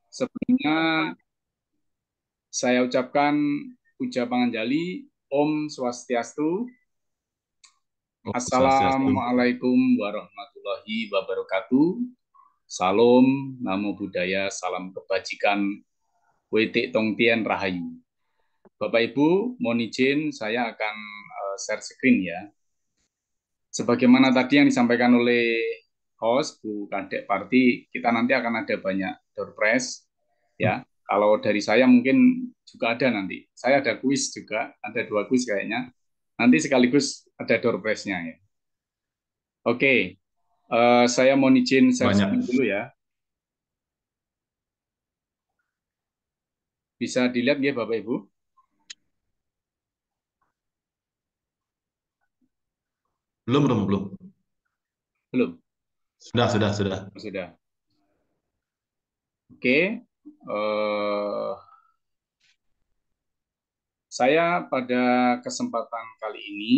Sebelumnya saya ucapkan puja panganjali, Om Swastiastu, Oh, swastiastu. Assalamualaikum warahmatullahi wabarakatuh. Salam, namo buddhaya, salam kebajikan, wetik tong tien rahayu. Bapak Ibu, mohon izin saya akan share screen ya. Sebagaimana tadi yang disampaikan oleh host Bu Kadek Parti, kita nanti akan ada banyak door prize ya. Kalau dari saya mungkin juga ada nanti. Saya ada kuis juga, ada 2 kuis kayaknya. Nanti sekaligus ada door prize-nya ya. Oke, saya mohon izin share screen Banyak. dulu ya. Bisa dilihat ya Bapak Ibu? Belum, belum, belum. Belum? Sudah. Sudah. Oke, saya pada kesempatan kali ini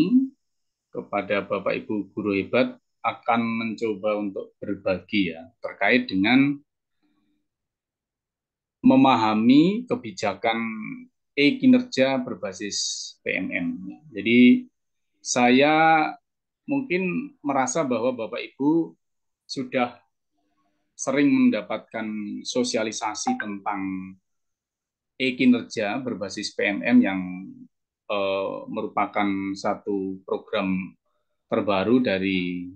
kepada Bapak Ibu guru hebat akan mencoba untuk berbagi ya terkait dengan memahami kebijakan kinerja berbasis PMM. Jadi saya mungkin merasa bahwa Bapak Ibu sudah sering mendapatkan sosialisasi tentang kinerja berbasis PMM yang merupakan satu program terbaru dari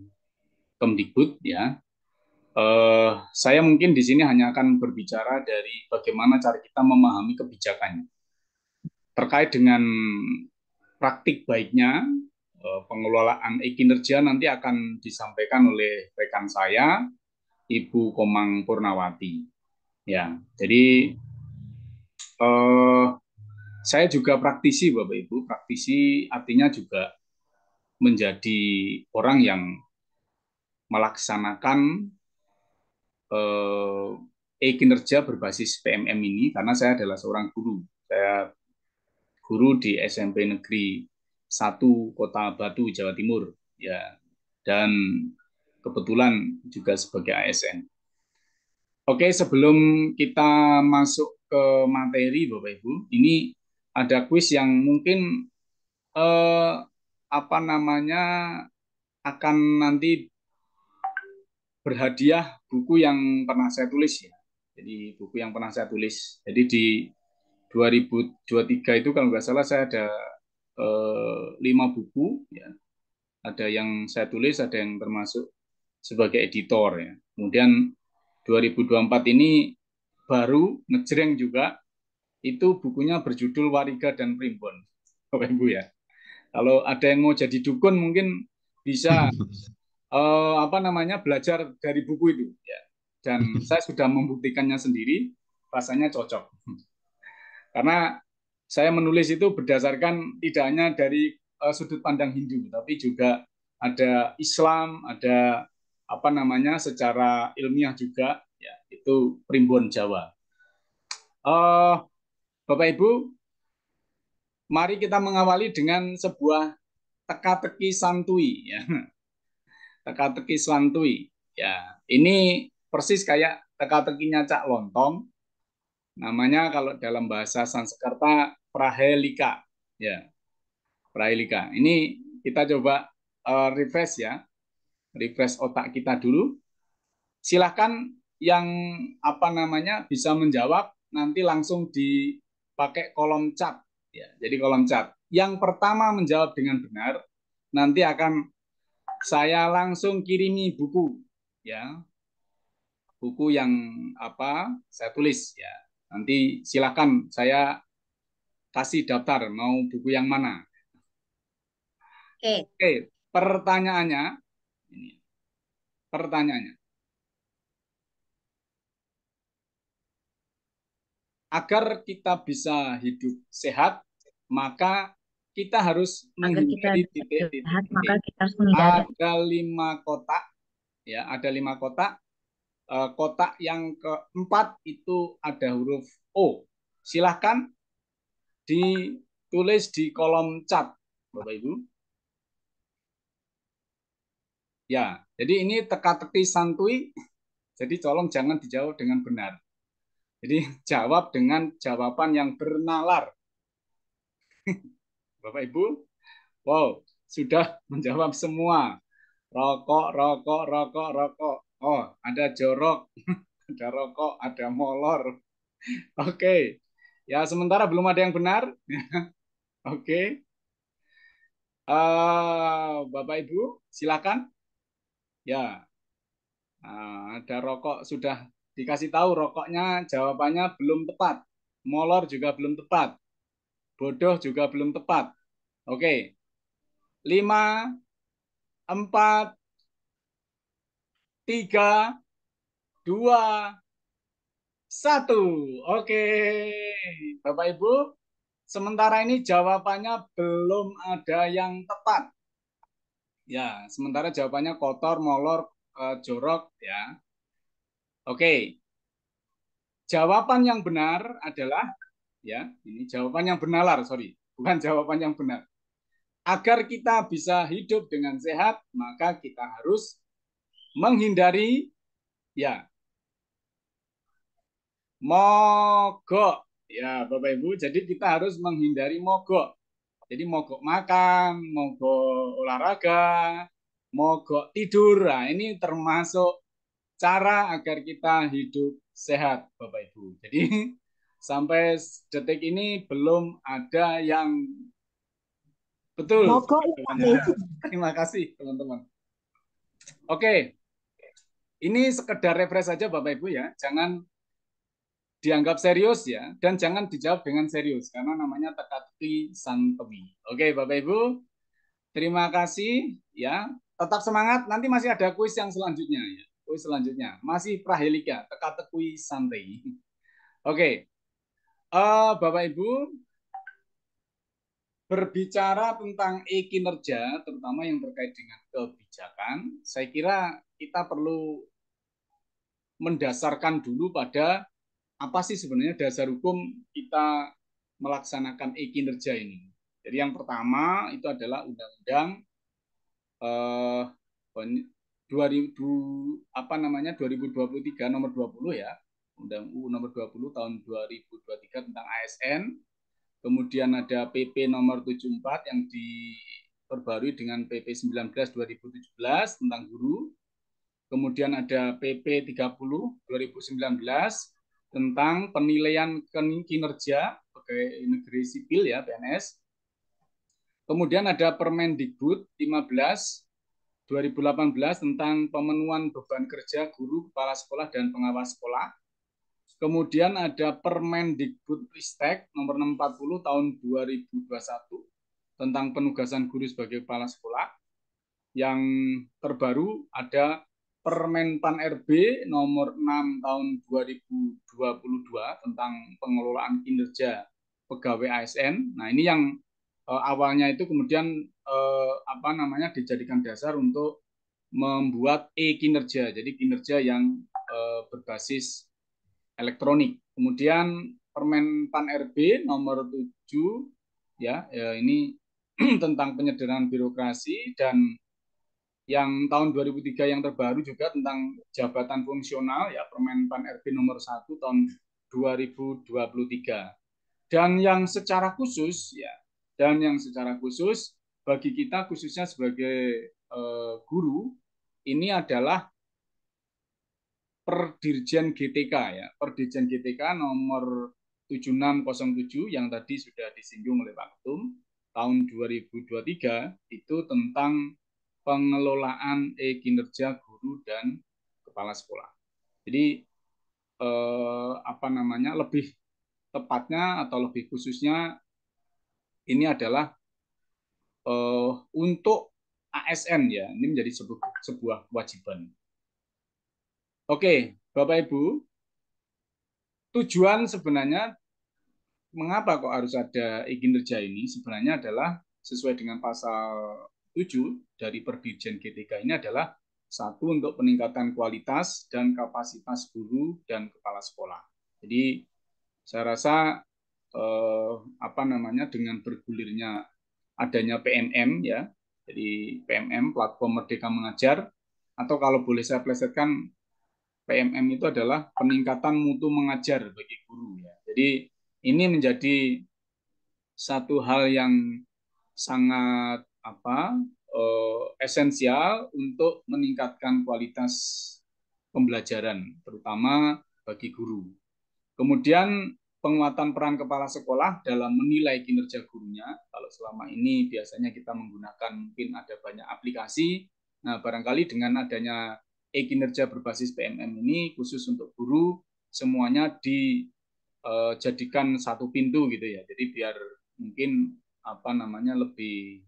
Kemdikbud ya. Saya mungkin di sini hanya akan berbicara dari bagaimana cara kita memahami kebijakannya. Terkait dengan praktik baiknya, pengelolaan kinerja nanti akan disampaikan oleh rekan saya, Ibu Komang Purnawati. Ya, jadi eh, saya juga praktisi, Bapak Ibu. Praktisi artinya juga menjadi orang yang melaksanakan kinerja berbasis PMM ini karena saya adalah seorang guru. Saya guru di SMP Negeri 1 Kota Batu, Jawa Timur, ya, dan kebetulan juga sebagai ASN. Oke, sebelum kita masuk ke materi, Bapak Ibu, ini ada kuis yang mungkin eh, apa namanya akan nanti berhadiah buku yang pernah saya tulis ya. Jadi buku yang pernah saya tulis. Jadi di 2023 itu kalau nggak salah saya ada 5 buku ya. Ada yang saya tulis, ada yang termasuk sebagai editor ya. Kemudian 2024 ini baru ngejreng juga, itu bukunya berjudul Wariga dan Primbon. Bapak Ibu ya. Kalau ada yang mau jadi dukun mungkin bisa apa namanya belajar dari buku itu ya. Dan saya sudah membuktikannya sendiri, rasanya cocok. Karena saya menulis itu berdasarkan tidak hanya dari sudut pandang Hindu, tapi juga ada Islam, ada apa namanya secara ilmiah juga, ya itu Primbon Jawa. Bapak Ibu, mari kita mengawali dengan sebuah teka-teki santuy, ya. Teka-teki santuy, ya. Ini persis kayak teka-tekinya Cak Lontong, namanya kalau dalam bahasa Sanskerta Prahelika, ya. Prahelika. Ini kita coba refresh ya, refresh otak kita dulu. Silahkan yang apa namanya bisa menjawab nanti langsung dipakai kolom chat. Ya, jadi kolom chat. Yang pertama menjawab dengan benar nanti akan saya langsung kirimi buku, ya, buku yang apa saya tulis ya. Nanti silakan saya kasih daftar mau buku yang mana. Oke, Oke, pertanyaannya ini. Pertanyaannya, agar kita bisa hidup sehat, maka kita harus agar kita menghindari bisa hidup sehat, maka titik-titik. kita harus menghindari. Ada 5 kotak, ya, ada 5 kotak. Kotak yang keempat itu ada huruf O. Silahkan ditulis di kolom chat, Bapak Ibu. Ya, jadi ini teka-teki santuy, jadi tolong jangan dijawab dengan benar. Jadi jawab dengan jawaban yang bernalar. Bapak Ibu, wow, sudah menjawab semua. Rokok, rokok, rokok, rokok. Oh, ada jorok, ada rokok, ada molor. Oke. Ya, sementara belum ada yang benar. Oke. Bapak Ibu, silakan. Ya, ada rokok sudah dikasih tahu rokoknya jawabannya belum tepat. Molor juga belum tepat. Bodoh juga belum tepat. Oke. 5, 4, 3, 2, 1. Oke. Bapak Ibu, sementara ini jawabannya belum ada yang tepat. Ya, sementara jawabannya kotor, molor, jorok ya. Oke. Jawaban yang benar adalah ya, ini jawaban yang benalar, sorry, bukan jawaban yang benar. Agar kita bisa hidup dengan sehat, maka kita harus menghindari ya mogok. Ya, Bapak Ibu, jadi kita harus menghindari mogok. Jadi mogok makan, mogok olahraga, mogok tidur. Nah, ini termasuk cara agar kita hidup sehat, Bapak Ibu. Jadi sampai detik ini belum ada yang betul. Mogok ya Pak Mei. Terima kasih, teman-teman. Oke, ini sekedar refresh saja Bapak Ibu ya. Jangan dianggap serius ya, dan jangan dijawab dengan serius karena namanya teka-teki santuy. Oke, Bapak Ibu, terima kasih ya. Tetap semangat, nanti masih ada kuis yang selanjutnya ya. Kuis selanjutnya masih Prahelika, teka-teki santai. Oke, Bapak Ibu, berbicara tentang e-kinerja, terutama yang terkait dengan kebijakan, saya kira kita perlu mendasarkan dulu pada apa sih sebenarnya dasar hukum kita melaksanakan e-kinerja ini. Jadi yang pertama itu adalah Undang-Undang 2000 apa namanya 2023 nomor 20 ya. Undang UU nomor 20 tahun 2023 tentang ASN. Kemudian ada PP nomor 74 yang diperbarui dengan PP 19 2017 tentang guru. Kemudian ada PP 30 2019 tentang penilaian kinerja pegawai negeri sipil ya PNS. Kemudian ada Permendikbud 15 2018 tentang pemenuhan beban kerja guru, kepala sekolah, dan pengawas sekolah. Kemudian ada Permendikbudristek nomor 640 tahun 2021 tentang penugasan guru sebagai kepala sekolah. Yang terbaru ada Permen-Pan RB nomor 6 tahun 2022 tentang pengelolaan kinerja pegawai ASN. Nah, ini yang awalnya itu kemudian apa namanya dijadikan dasar untuk membuat e-kinerja. Jadi kinerja yang berbasis elektronik. Kemudian Permen Pan RB nomor 7 ya, ini tentang penyederhanaan birokrasi, dan yang tahun 2003 yang terbaru juga tentang jabatan fungsional ya, Permen Pan RB nomor 1 tahun 2023. Dan yang secara khusus ya, dan yang secara khusus bagi kita khususnya sebagai guru ini adalah Perdirjen GTK ya, Perdirjen GTK nomor 7607 yang tadi sudah disinggung oleh Pak Ketum tahun 2023 itu tentang pengelolaan kinerja guru dan kepala sekolah. Jadi apa namanya lebih tepatnya atau lebih khususnya ini adalah untuk ASN ya, ini menjadi sebuah kewajiban. Oke, Bapak Ibu, tujuan sebenarnya mengapa kok harus ada e-kinerja ini sebenarnya adalah sesuai dengan pasal 7 dari Perdirjen GTK ini adalah satu untuk peningkatan kualitas dan kapasitas guru dan kepala sekolah. Jadi saya rasa apa namanya dengan bergulirnya adanya PMM ya, jadi PMM Platform Merdeka Mengajar, atau kalau boleh saya plesetkan PMM itu adalah peningkatan mutu mengajar bagi guru ya. Jadi ini menjadi satu hal yang sangat esensial untuk meningkatkan kualitas pembelajaran, terutama bagi guru. Kemudian penguatan peran kepala sekolah dalam menilai kinerja gurunya. Kalau selama ini biasanya kita menggunakan mungkin ada banyak aplikasi. Nah, barangkali dengan adanya e-kinerja berbasis PMM ini khusus untuk guru, semuanya dijadikan satu pintu gitu ya. Jadi biar mungkin lebih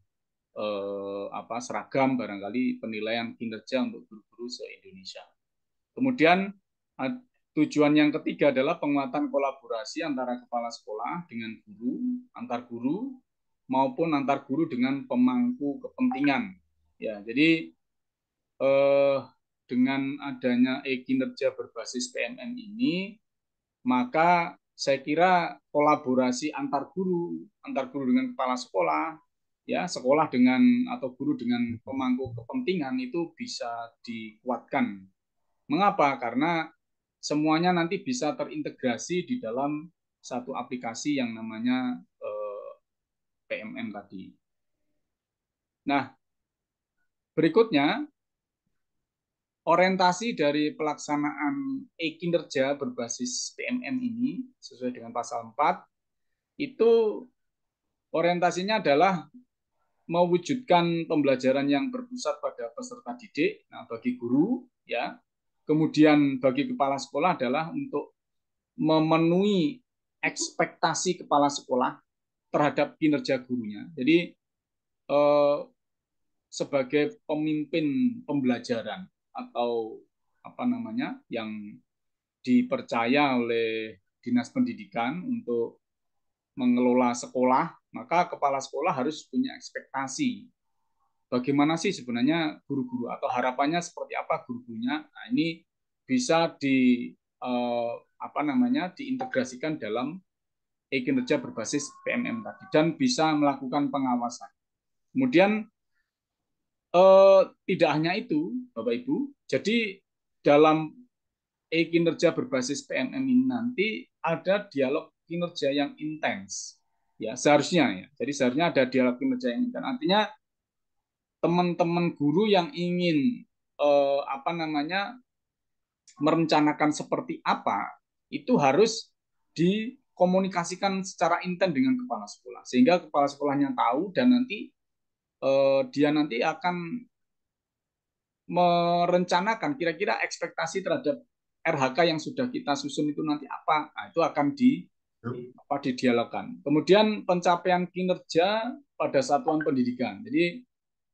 seragam barangkali penilaian kinerja untuk guru-guru se-Indonesia. Kemudian tujuan yang ketiga adalah penguatan kolaborasi antara kepala sekolah dengan guru, antar guru maupun antar guru dengan pemangku kepentingan. Ya, jadi dengan adanya e-kinerja berbasis PMM ini, maka saya kira kolaborasi antar guru dengan kepala sekolah, ya sekolah dengan atau guru dengan pemangku kepentingan itu bisa dikuatkan. Mengapa? Karena semuanya nanti bisa terintegrasi di dalam satu aplikasi yang namanya PMM tadi. Nah, berikutnya orientasi dari pelaksanaan e-kinerja berbasis PMM ini sesuai dengan pasal 4 itu orientasinya adalah mewujudkan pembelajaran yang berpusat pada peserta didik. Nah, bagi guru ya, kemudian bagi kepala sekolah adalah untuk memenuhi ekspektasi kepala sekolah terhadap kinerja gurunya. Jadi sebagai pemimpin pembelajaran atau yang dipercaya oleh Dinas Pendidikan untuk mengelola sekolah, maka kepala sekolah harus punya ekspektasi. Bagaimana sih sebenarnya guru-guru atau harapannya seperti apa guru-gurunya? Nah, ini bisa diintegrasikan dalam e-kinerja berbasis PMM tadi dan bisa melakukan pengawasan. Kemudian tidak hanya itu, Bapak Ibu. Jadi dalam e-kinerja berbasis PMM ini nanti ada dialog kinerja yang intens. Ya, seharusnya ya. Jadi seharusnya ada dialog kinerja yang intens. Artinya teman-teman guru yang ingin merencanakan seperti apa itu harus dikomunikasikan secara intens dengan kepala sekolah sehingga kepala sekolahnya tahu dan nanti dia nanti akan merencanakan kira-kira ekspektasi terhadap RHK yang sudah kita susun itu nanti apa. Nah, itu akan didialogkan. Kemudian pencapaian kinerja pada satuan pendidikan. Jadi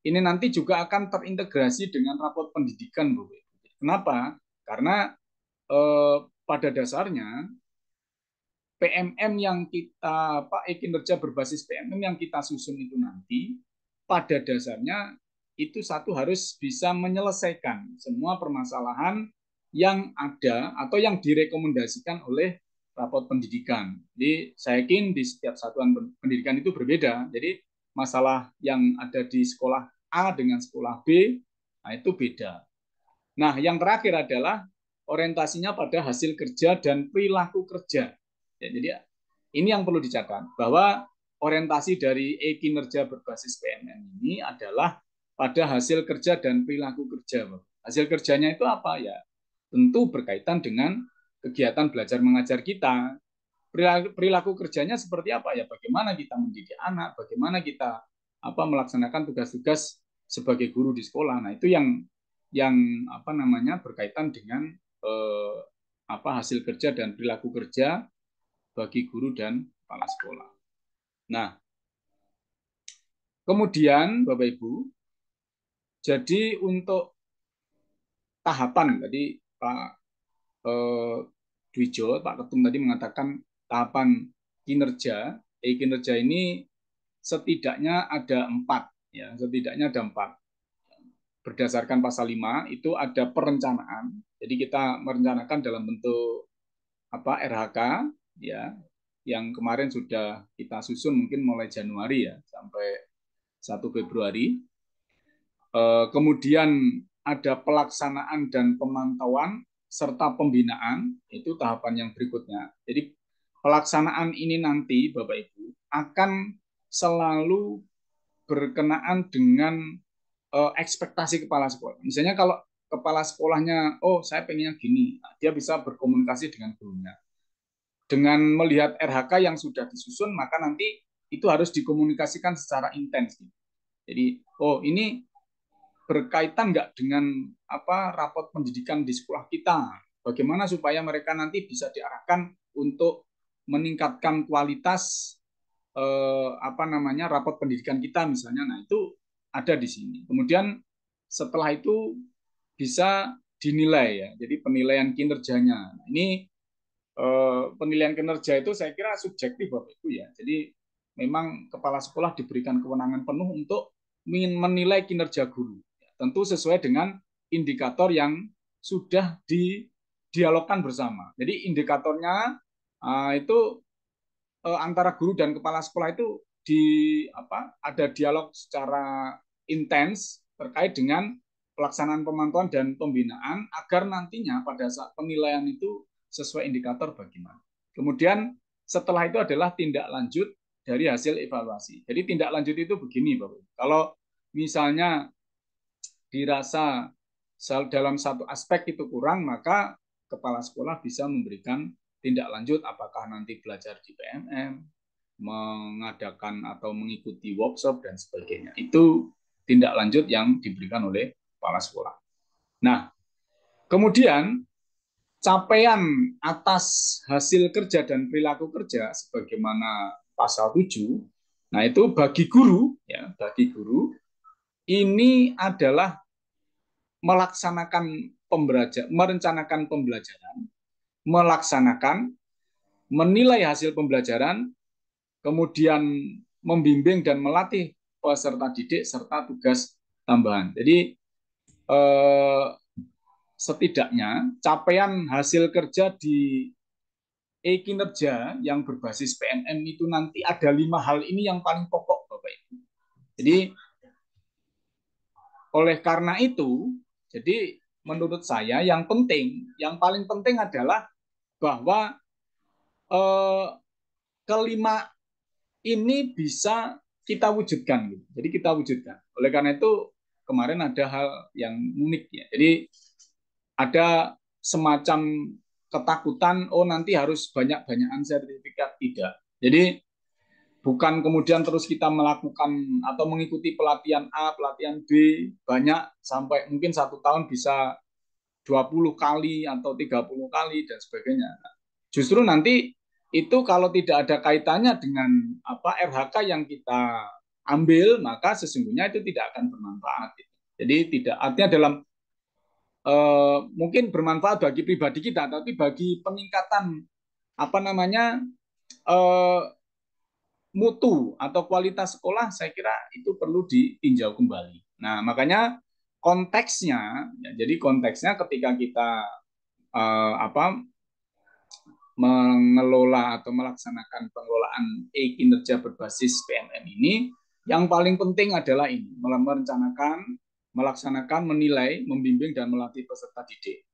ini nanti juga akan terintegrasi dengan raport pendidikan, Bu. Kenapa? Karena pada dasarnya PMM yang kita kinerja berbasis PMM yang kita susun itu nanti pada dasarnya itu satu harus bisa menyelesaikan semua permasalahan yang ada atau yang direkomendasikan oleh raport pendidikan. Jadi saya yakin di setiap satuan pendidikan itu berbeda. Jadi masalah yang ada di sekolah A dengan sekolah B, nah itu beda. Nah, yang terakhir adalah orientasinya pada hasil kerja dan perilaku kerja. Ya, jadi ini yang perlu dicatat bahwa orientasi dari e-kinerja berbasis PMM ini adalah pada hasil kerja dan perilaku kerja. Hasil kerjanya itu apa ya? Tentu berkaitan dengan kegiatan belajar mengajar kita. Perilaku kerjanya seperti apa ya? Bagaimana kita mendidik anak, bagaimana kita melaksanakan tugas-tugas sebagai guru di sekolah. Nah, itu yang berkaitan dengan hasil kerja dan perilaku kerja bagi guru dan kepala sekolah. Nah, kemudian Bapak Ibu, jadi untuk tahapan tadi Pak Dwijo, Pak Ketum tadi mengatakan tahapan kinerja, kinerja ini setidaknya ada 4, ya, setidaknya ada 4. Berdasarkan pasal 5 itu ada perencanaan. Jadi kita merencanakan dalam bentuk RHK ya, yang kemarin sudah kita susun mungkin mulai Januari ya sampai 1 Februari. Kemudian ada pelaksanaan dan pemantauan serta pembinaan, itu tahapan yang berikutnya. Jadi pelaksanaan ini nanti Bapak Ibu akan selalu berkenaan dengan ekspektasi kepala sekolah. Misalnya kalau kepala sekolahnya, oh saya pengennya gini, nah, dia bisa berkomunikasi dengan gurunya. Dengan melihat RHK yang sudah disusun, maka nanti itu harus dikomunikasikan secara intens. Jadi, oh ini berkaitan nggak dengan apa rapot pendidikan di sekolah kita? Bagaimana supaya mereka nanti bisa diarahkan untuk meningkatkan kualitas apa namanya rapot pendidikan kita misalnya. Nah itu ada di sini. Kemudian setelah itu bisa dinilai ya. Jadi penilaian kinerjanya. Nah, ini penilaian kinerja itu saya kira subjektif Bapak Ibu ya. Jadi memang kepala sekolah diberikan kewenangan penuh untuk menilai kinerja guru. Tentu sesuai dengan indikator yang sudah didialogkan bersama. Jadi indikatornya itu antara guru dan kepala sekolah itu ada dialog secara intens terkait dengan pelaksanaan pemantauan dan pembinaan agar nantinya pada saat penilaian itu sesuai indikator bagaimana. Kemudian setelah itu adalah tindak lanjut dari hasil evaluasi. Jadi tindak lanjut itu begini, Bapak. Kalau misalnya dirasa dalam satu aspek itu kurang, maka kepala sekolah bisa memberikan tindak lanjut apakah nanti belajar di PMM, mengadakan atau mengikuti workshop dan sebagainya. Itu tindak lanjut yang diberikan oleh kepala sekolah. Nah, kemudian capaian atas hasil kerja dan perilaku kerja sebagaimana pasal 7, nah itu bagi guru ya, bagi guru ini adalah melaksanakan merencanakan pembelajaran, melaksanakan, menilai hasil pembelajaran, kemudian membimbing dan melatih peserta didik serta tugas tambahan. Jadi setidaknya capaian hasil kerja di kinerja yang berbasis PNM itu nanti ada 5 hal ini yang paling pokok Bapak Ibu. Jadi oleh karena itu, jadi menurut saya yang paling penting adalah bahwa kelima ini bisa kita wujudkan. Gitu. Jadi kita wujudkan. Oleh karena itu kemarin ada hal yang unik ya. Jadi ada semacam ketakutan, oh nanti harus banyak-banyakan sertifikat. Tidak. Jadi bukan kemudian terus kita melakukan atau mengikuti pelatihan A, pelatihan B, banyak sampai mungkin 1 tahun bisa 20 kali atau 30 kali dan sebagainya. Justru nanti itu kalau tidak ada kaitannya dengan RHK yang kita ambil, maka sesungguhnya itu tidak akan bermanfaat. Jadi tidak artinya dalam mungkin bermanfaat bagi pribadi kita, tapi bagi peningkatan mutu atau kualitas sekolah, saya kira itu perlu ditinjau kembali. Nah, makanya konteksnya, ya, jadi konteksnya ketika kita mengelola atau melaksanakan pengelolaan kinerja berbasis PNM ini, yang paling penting adalah ini, merencanakan, melaksanakan, menilai, membimbing, dan melatih peserta didik.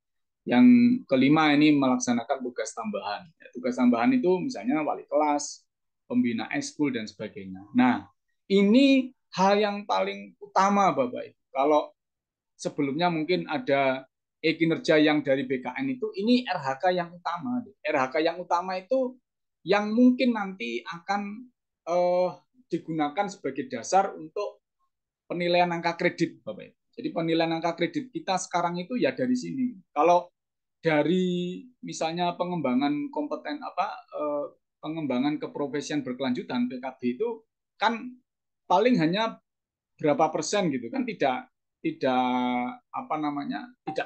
Yang kelima ini melaksanakan tugas tambahan. Ya, tugas tambahan itu misalnya wali kelas, pembina ekskul, dan sebagainya. Nah, ini hal yang paling utama, Bapak Ibu. Kalau sebelumnya mungkin ada kinerja yang dari BKN itu, ini RHK yang utama. RHK yang utama itu yang mungkin nanti akan digunakan sebagai dasar untuk penilaian angka kredit, Bapak Ibu. Jadi penilaian angka kredit kita sekarang itu ya dari sini. Kalau dari misalnya pengembangan pengembangan keprofesian berkelanjutan PKB itu kan paling hanya berapa persen gitu kan, tidak tidak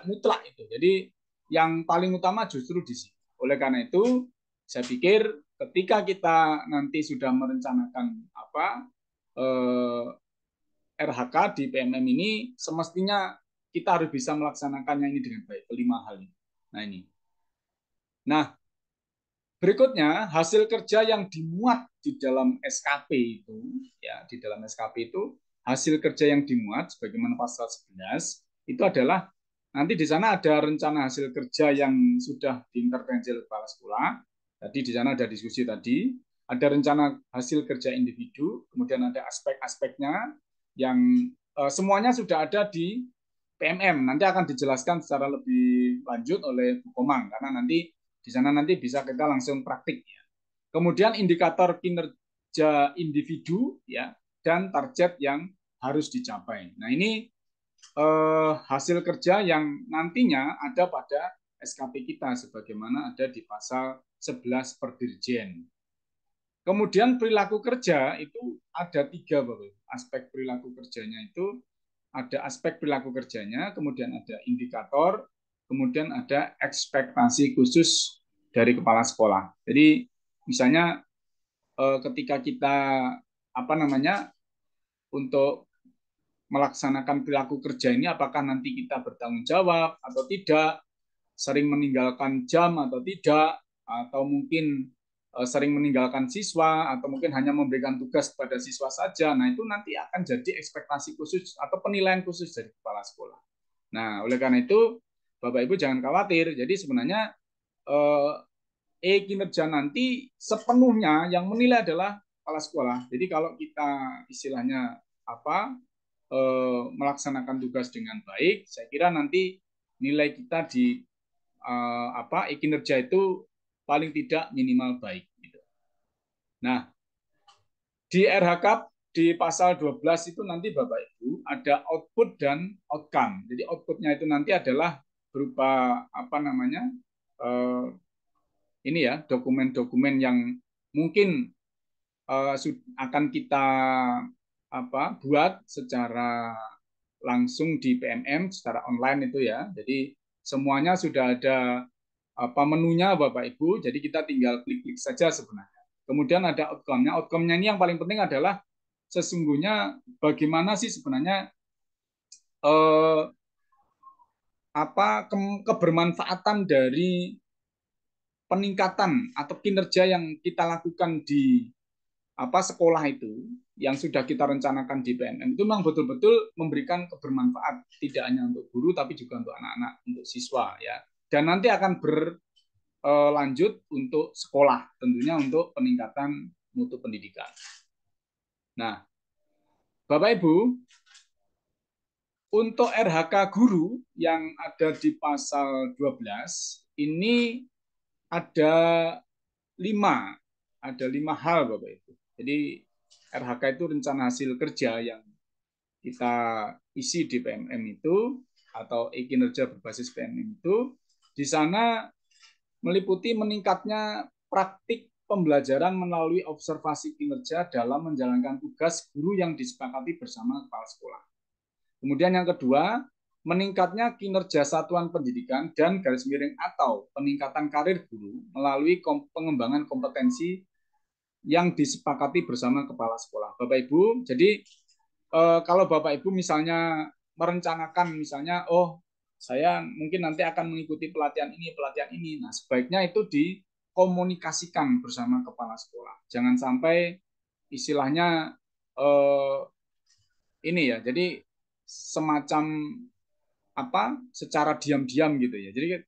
mutlak itu. Jadi yang paling utama justru di sini. Oleh karena itu saya pikir ketika kita nanti sudah merencanakan RHK di PMM ini, semestinya kita harus bisa melaksanakannya ini dengan baik, kelima hal ini. Nah ini. Nah, berikutnya hasil kerja yang dimuat di dalam SKP itu, ya di dalam SKP itu hasil kerja yang dimuat sebagaimana pasal 11 itu adalah nanti di sana ada rencana hasil kerja yang sudah diintervensi oleh kepala sekolah. Tadi di sana ada diskusi tadi, ada rencana hasil kerja individu, kemudian ada aspek-aspeknya yang semuanya sudah ada di PMM. Nanti akan dijelaskan secara lebih lanjut oleh Bu Komang, karena nanti di sana nanti bisa kita langsung praktik. Ya. Kemudian indikator kinerja individu ya dan target yang harus dicapai. Nah ini hasil kerja yang nantinya ada pada SKP kita sebagaimana ada di pasal 11 per Dirjen. Kemudian perilaku kerja itu ada 3 Bapak. Aspek perilaku kerjanya itu ada aspek perilaku kerjanya, kemudian ada indikator, kemudian ada ekspektasi khusus dari kepala sekolah. Jadi misalnya ketika kita untuk melaksanakan perilaku kerja ini apakah nanti kita bertanggung jawab atau tidak, sering meninggalkan jam atau tidak, atau mungkin sering meninggalkan siswa, atau mungkin hanya memberikan tugas kepada siswa saja. Nah, itu nanti akan jadi ekspektasi khusus atau penilaian khusus dari kepala sekolah. Nah, oleh karena itu, Bapak Ibu jangan khawatir. Jadi sebenarnya kinerja nanti sepenuhnya yang menilai adalah kepala sekolah. Jadi kalau kita istilahnya melaksanakan tugas dengan baik, saya kira nanti nilai kita di kinerja itu paling tidak minimal baik. Gitu. Nah, di RHK di pasal 12 itu nanti Bapak Ibu ada output dan outcome. Jadi outputnya itu nanti adalah berupa ini ya dokumen-dokumen yang mungkin akan kita buat secara langsung di PMM secara online itu ya. Jadi semuanya sudah ada menunya Bapak Ibu, jadi kita tinggal klik-klik saja sebenarnya. Kemudian ada outcome-nya. Outcome-nya ini yang paling penting adalah sesungguhnya bagaimana sih sebenarnya kebermanfaatan dari peningkatan atau kinerja yang kita lakukan di sekolah itu yang sudah kita rencanakan di PNM itu memang betul-betul memberikan kebermanfaat tidak hanya untuk guru tapi juga untuk anak-anak, untuk siswa ya. Dan nanti akan berlanjut untuk sekolah, tentunya untuk peningkatan mutu pendidikan. Nah, Bapak Ibu, untuk RHK guru yang ada di pasal 12 ini ada 5 hal Bapak Ibu. Jadi RHK itu rencana hasil kerja yang kita isi di PMM itu atau kinerja berbasis PMM itu di sana meliputi meningkatnya praktik pembelajaran melalui observasi kinerja dalam menjalankan tugas guru yang disepakati bersama kepala sekolah. Kemudian yang kedua, meningkatnya kinerja satuan pendidikan dan garis miring atau peningkatan karir guru melalui pengembangan kompetensi yang disepakati bersama kepala sekolah. Bapak Ibu, jadi kalau Bapak Ibu misalnya merencanakan misalnya, saya mungkin nanti akan mengikuti pelatihan ini. Nah, sebaiknya itu dikomunikasikan bersama kepala sekolah. Jangan sampai istilahnya ini ya, jadi semacam secara diam-diam gitu ya. Jadi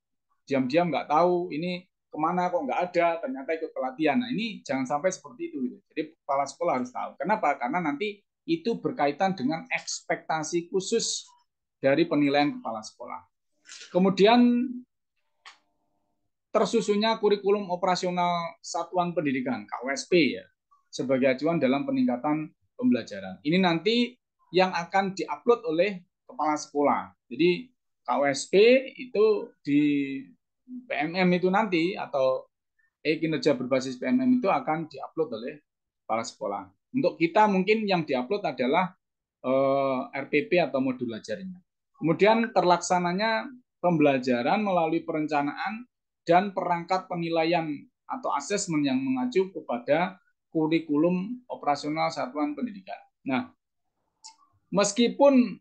diam-diam nggak tahu ini kemana kok nggak ada, ternyata ikut pelatihan. Nah ini jangan sampai seperti itu. Gitu. Jadi kepala sekolah harus tahu. Kenapa? Karena nanti itu berkaitan dengan ekspektasi khusus dari penilaian kepala sekolah. Kemudian tersusunnya kurikulum operasional satuan pendidikan (KOSP) ya sebagai acuan dalam peningkatan pembelajaran. Ini nanti yang akan diupload oleh kepala sekolah. Jadi KOSP itu di PMM itu nanti atau kinerja berbasis PMM itu akan diupload oleh kepala sekolah. Untuk kita mungkin yang diupload adalah RPP atau modul ajarnya. Kemudian terlaksananya pembelajaran melalui perencanaan dan perangkat penilaian atau asesmen yang mengacu kepada kurikulum operasional satuan pendidikan. Nah, meskipun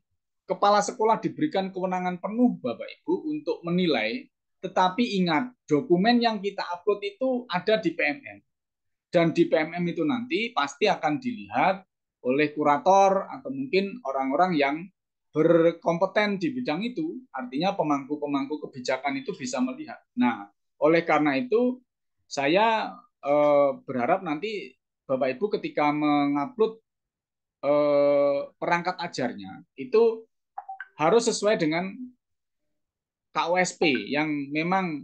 kepala sekolah diberikan kewenangan penuh Bapak Ibu untuk menilai, tetapi ingat, dokumen yang kita upload itu ada di PMM. Dan di PMM itu nanti pasti akan dilihat oleh kurator atau mungkin orang-orang yang berkompeten di bidang itu, artinya pemangku-pemangku kebijakan itu bisa melihat. Nah, oleh karena itu saya berharap nanti Bapak Ibu ketika mengupload perangkat ajarnya itu harus sesuai dengan KUSP yang memang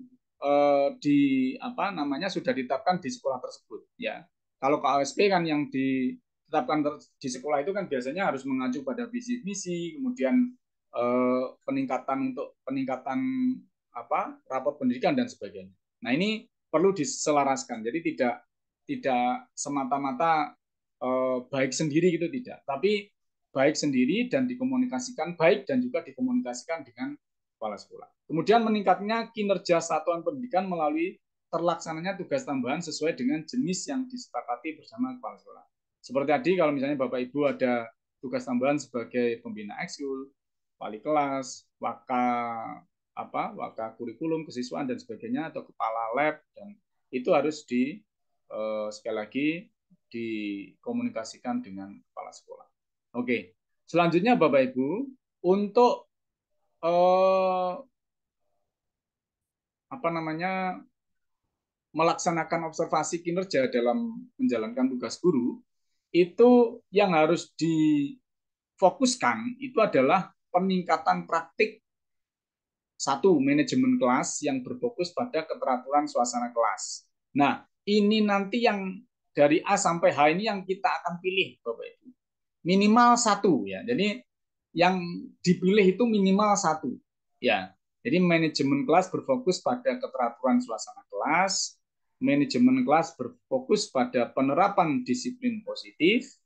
di apa namanya sudah ditetapkan di sekolah tersebut ya. Kalau KUSP kan yang ditetapkan di sekolah itu kan biasanya harus mengacu pada visi misi, kemudian peningkatan untuk peningkatan apa rapot pendidikan dan sebagainya. Nah, ini perlu diselaraskan. Jadi tidak semata-mata baik sendiri gitu tidak, tapi baik sendiri dan dikomunikasikan baik dan juga dikomunikasikan dengan kepala sekolah. Kemudian meningkatnya kinerja satuan pendidikan melalui terlaksananya tugas tambahan sesuai dengan jenis yang disepakati bersama kepala sekolah. Seperti tadi kalau misalnya Bapak Ibu ada tugas tambahan sebagai pembina ekskul, wali kelas, waka kurikulum kesiswaan dan sebagainya atau kepala lab dan itu harus sekali lagi dikomunikasikan dengan kepala sekolah. Oke, selanjutnya Bapak Ibu untuk apa namanya melaksanakan observasi kinerja dalam menjalankan tugas guru itu yang harus difokuskan itu adalah peningkatan praktik satu manajemen kelas yang berfokus pada keteraturan suasana kelas. Nah, ini nanti yang dari A sampai H ini yang kita akan pilih, Bapak Ibu. Minimal satu ya. Jadi yang dipilih itu minimal satu. Ya. Jadi manajemen kelas berfokus pada keteraturan suasana kelas, manajemen kelas berfokus pada penerapan disiplin positif,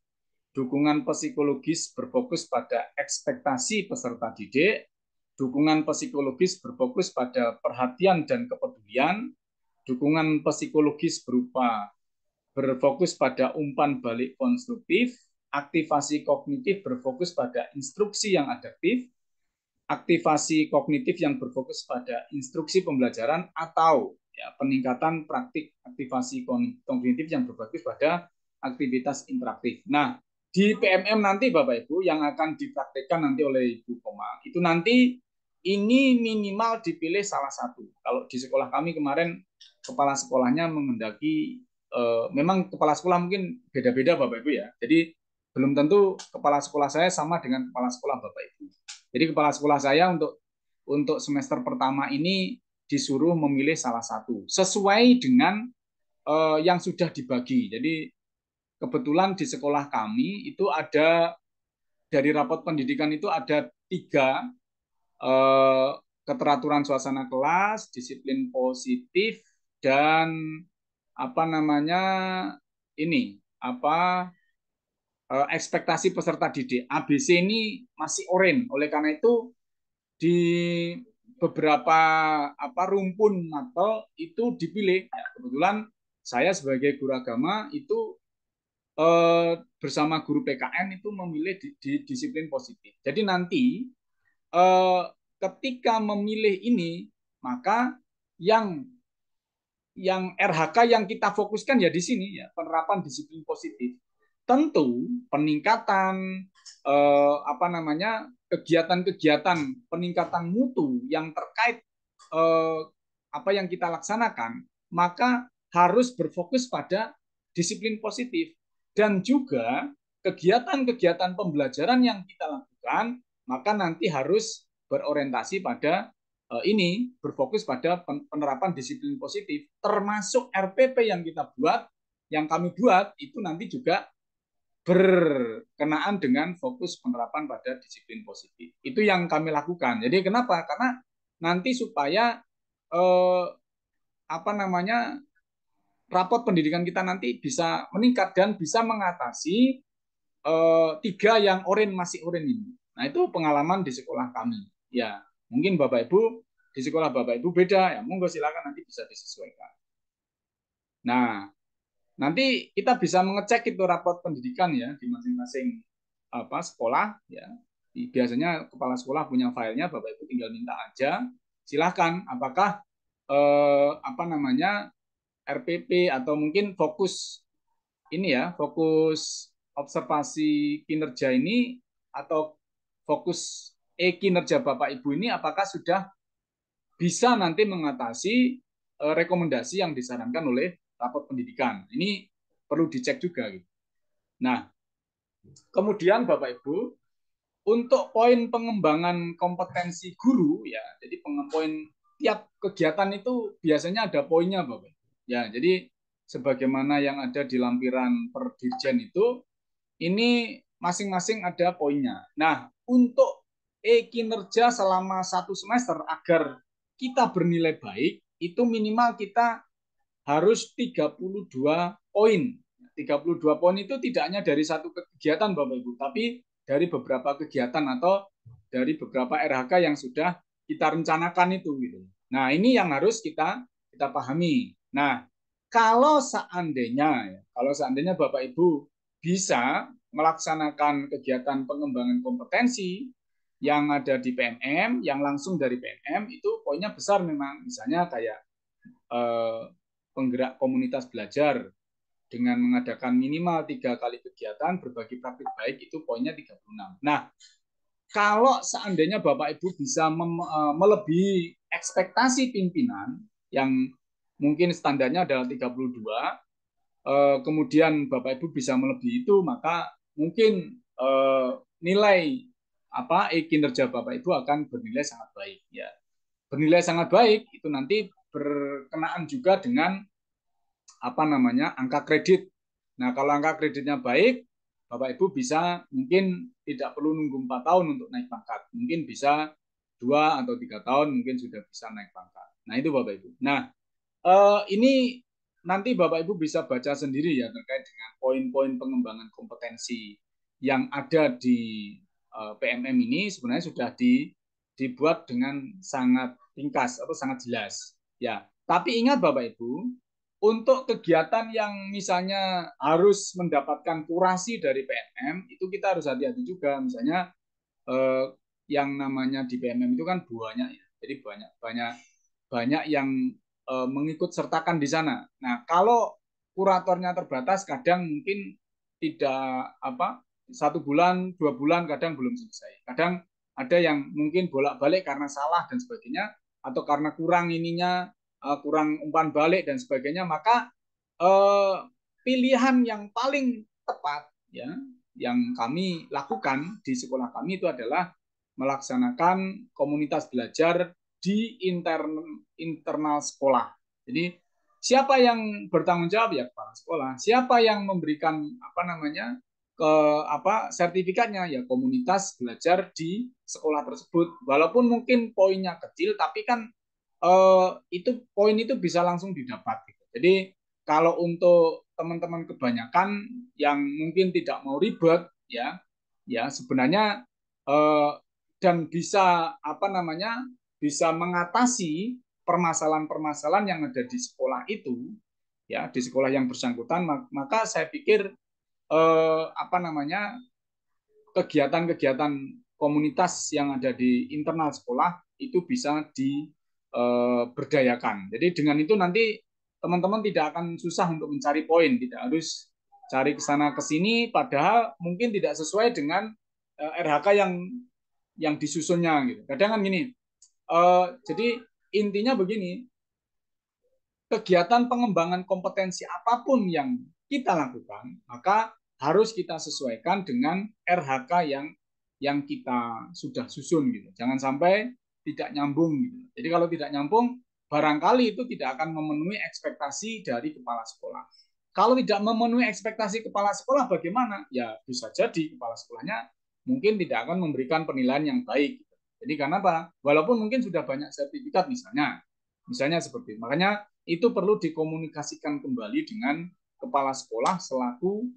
dukungan psikologis berfokus pada ekspektasi peserta didik, dukungan psikologis berfokus pada perhatian dan kepedulian, dukungan psikologis berupa berfokus pada umpan balik konstruktif, aktivasi kognitif berfokus pada instruksi yang adaptif, aktivasi kognitif yang berfokus pada instruksi pembelajaran atau ya, peningkatan praktik aktivasi kognitif yang berfokus pada aktivitas interaktif. Nah, di PMM nanti Bapak Ibu yang akan dipraktikkan nanti oleh Ibu Koma, itu nanti ini minimal dipilih salah satu. Kalau di sekolah kami kemarin kepala sekolahnya menghendaki memang kepala sekolah mungkin beda-beda Bapak Ibu ya. Jadi belum tentu kepala sekolah saya sama dengan kepala sekolah Bapak Ibu. Jadi kepala sekolah saya untuk semester pertama ini disuruh memilih salah satu sesuai dengan yang sudah dibagi. Jadi kebetulan di sekolah kami itu ada dari rapot pendidikan itu ada 3 keteraturan suasana kelas, disiplin positif dan apa namanya ini apa ekspektasi peserta didik. ABC ini masih oranye. Oleh karena itu di beberapa rumpun mapel itu dipilih. Ya, kebetulan saya sebagai guru agama itu bersama guru PKN itu memilih di disiplin positif. Jadi nanti ketika memilih ini maka yang RHK yang kita fokuskan ya di sini ya penerapan disiplin positif. Tentu peningkatan apa namanya kegiatan-kegiatan peningkatan mutu yang terkait apa yang kita laksanakan maka harus berfokus pada disiplin positif dan juga kegiatan-kegiatan pembelajaran yang kita lakukan maka nanti harus berorientasi pada ini berfokus pada penerapan disiplin positif, termasuk RPP yang kita buat, yang kami buat itu nanti juga berkenaan dengan fokus penerapan pada disiplin positif. Itu yang kami lakukan. Jadi kenapa? Karena nanti supaya apa namanya rapot pendidikan kita nanti bisa meningkat dan bisa mengatasi 3 yang masih orange ini. Nah itu pengalaman di sekolah kami. Ya mungkin Bapak Ibu di sekolah Bapak Ibu beda ya, monggo silakan nanti bisa disesuaikan. Nah, nanti kita bisa mengecek itu rapot pendidikan ya di masing-masing sekolah ya. Biasanya kepala sekolah punya filenya, Bapak Ibu tinggal minta aja. Silakan apakah apa namanya RPP atau mungkin fokus ini ya, fokus observasi kinerja ini atau fokus kinerja Bapak Ibu ini apakah sudah bisa nanti mengatasi rekomendasi yang disarankan oleh rapor pendidikan. Ini perlu dicek juga. Gitu. Nah, kemudian Bapak Ibu, untuk poin pengembangan kompetensi guru, ya, jadi poin tiap kegiatan itu biasanya ada poinnya, Bapak Ibu. Ya, jadi sebagaimana yang ada di lampiran per dirjen itu, ini masing-masing ada poinnya. Nah, untuk kinerja selama 1 semester agar kita bernilai baik, itu minimal kita harus 32 poin. 32 poin itu tidak hanya dari satu kegiatan Bapak Ibu, tapi dari beberapa kegiatan atau dari beberapa RHK yang sudah kita rencanakan itu gitu. Nah, ini yang harus kita pahami. Nah, kalau seandainya Bapak Ibu bisa melaksanakan kegiatan pengembangan kompetensi yang ada di PMM, yang langsung dari PMM itu poinnya besar memang. Misalnya kayak penggerak komunitas belajar dengan mengadakan minimal 3 kali kegiatan berbagi praktik baik itu poinnya 36. Nah, kalau seandainya Bapak Ibu bisa melebihi ekspektasi pimpinan yang mungkin standarnya adalah 32, kemudian Bapak Ibu bisa melebihi itu, maka mungkin nilai kinerja Bapak Ibu akan bernilai sangat baik ya. Bernilai sangat baik itu nanti berkenaan juga dengan angka kredit. Nah, kalau angka kreditnya baik, Bapak Ibu bisa mungkin tidak perlu nunggu 4 tahun untuk naik pangkat. Mungkin bisa 2 atau 3 tahun mungkin sudah bisa naik pangkat. Nah, itu Bapak Ibu. Nah, ini nanti Bapak Ibu bisa baca sendiri ya terkait dengan poin-poin pengembangan kompetensi yang ada di PMM ini sebenarnya sudah dibuat dengan sangat ringkas atau sangat jelas. Ya, tapi ingat Bapak Ibu, untuk kegiatan yang misalnya harus mendapatkan kurasi dari PMM, itu kita harus hati-hati juga. Misalnya yang namanya di PMM itu kan banyak ya. Jadi banyak yang mengikut sertakan di sana. Nah, kalau kuratornya terbatas, kadang mungkin tidak 1 bulan, 2 bulan, kadang belum selesai. Kadang ada yang mungkin bolak-balik karena salah dan sebagainya, atau karena kurang ininya, kurang umpan balik dan sebagainya. Maka pilihan yang paling tepat ya, yang kami lakukan di sekolah kami itu adalah melaksanakan komunitas belajar di internal sekolah. Jadi siapa yang bertanggung jawab ya kepala sekolah. Siapa yang memberikan sertifikatnya ya komunitas belajar di sekolah tersebut. Walaupun mungkin poinnya kecil, tapi kan poin itu bisa langsung didapat. Jadi kalau untuk teman-teman kebanyakan yang mungkin tidak mau ribet ya sebenarnya dan bisa mengatasi permasalahan-permasalahan yang ada di sekolah itu ya di sekolah yang bersangkutan, maka saya pikir kegiatan-kegiatan komunitas yang ada di internal sekolah itu bisa diberdayakan. Jadi dengan itu nanti teman-teman tidak akan susah untuk mencari poin, tidak harus cari ke sana ke sini padahal mungkin tidak sesuai dengan RHK yang disusunnya gitu. Kadang kan gini. Jadi intinya begini, kegiatan pengembangan kompetensi apapun yang kita lakukan, maka harus kita sesuaikan dengan RHK yang kita sudah susun gitu. Jangan sampai tidak nyambung gitu. Jadi kalau tidak nyambung, barangkali itu tidak akan memenuhi ekspektasi dari kepala sekolah. Kalau tidak memenuhi ekspektasi kepala sekolah bagaimana? Ya bisa jadi kepala sekolahnya mungkin tidak akan memberikan penilaian yang baik. Jadi karena apa? Walaupun mungkin sudah banyak sertifikat misalnya seperti itu. Makanya itu perlu dikomunikasikan kembali dengan kepala sekolah selaku